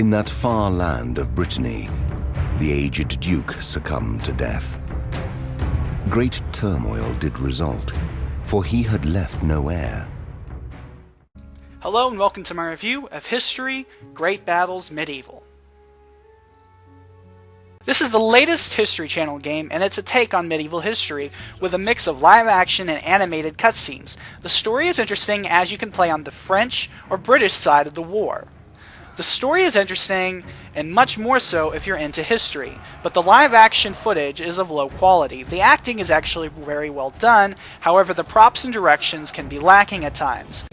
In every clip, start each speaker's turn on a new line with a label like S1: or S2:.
S1: In that far land of Brittany, the aged Duke succumbed to death. Great turmoil did result, for he had left no heir.
S2: Hello and welcome to my review of History, Great Battles, Medieval. This is the latest History Channel game, and it's a take on medieval history with a mix of live action and animated cutscenes. The story is interesting as you can play on the French or British side of the war. The story is interesting, and much more so if you're into history, but the live action footage is of low quality. The acting is actually very well done, however the props and directions can be lacking at times.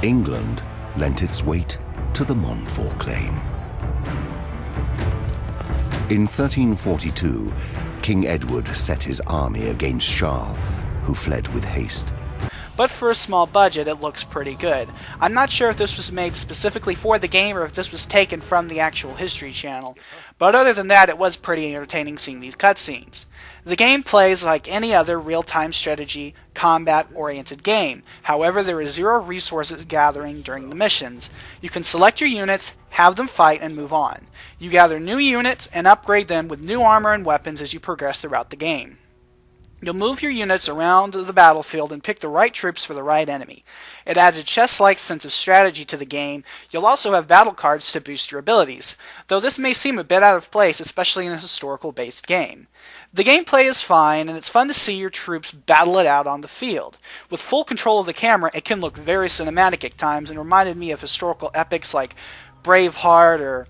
S1: England lent its weight to the Montfort claim. In 1342, King Edward set his army against Charles, who fled with haste.
S2: But for a small budget, it looks pretty good. I'm not sure if this was made specifically for the game or if this was taken from the actual History Channel, but other than that, it was pretty entertaining seeing these cutscenes. The game plays like any other real-time strategy, combat-oriented game. However, there is zero resources gathering during the missions. You can select your units, have them fight, and move on. You gather new units and upgrade them with new armor and weapons as you progress throughout the game. You'll move your units around the battlefield and pick the right troops for the right enemy. It adds a chess-like sense of strategy to the game. You'll also have battle cards to boost your abilities, though this may seem a bit out of place, especially in a historical-based game. The gameplay is fine, and it's fun to see your troops battle it out on the field. With full control of the camera, it can look very cinematic at times and reminded me of historical epics like Braveheart or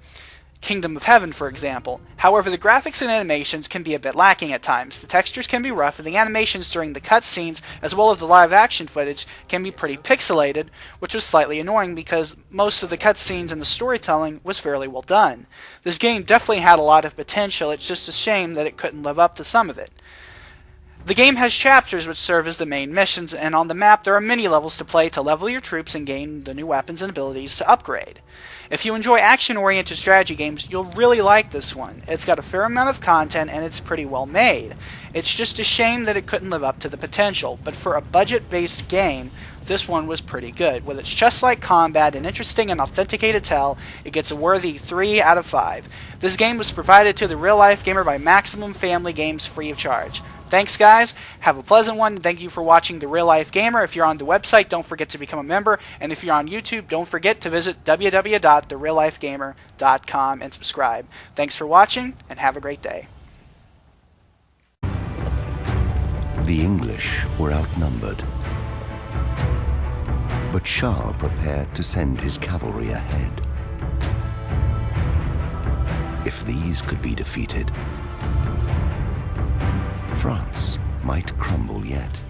S2: Kingdom of Heaven, for example. However, the graphics and animations can be a bit lacking at times. The textures can be rough, and the animations during the cutscenes, as well as the live-action footage, can be pretty pixelated, which was slightly annoying because most of the cutscenes and the storytelling was fairly well done. This game definitely had a lot of potential. It's just a shame that it couldn't live up to some of it. The game has chapters which serve as the main missions, and on the map there are many levels to play to level your troops and gain the new weapons and abilities to upgrade. If you enjoy action-oriented strategy games, you'll really like this one. It's got a fair amount of content and it's pretty well made. It's just a shame that it couldn't live up to the potential, but for a budget-based game, this one was pretty good. With its chess-like combat and interesting and authenticated tale, it gets a worthy 3 out of 5. This game was provided to the real-life gamer by Maximum Family Games free of charge. Thanks guys, have a pleasant one, thank you for watching The Real Life Gamer. If you're on the website, don't forget to become a member, and if you're on YouTube, don't forget to visit www.thereallifegamer.com and subscribe. Thanks for watching, and have a great day.
S1: The English were outnumbered, but Charles prepared to send his cavalry ahead. If these could be defeated, France might crumble yet.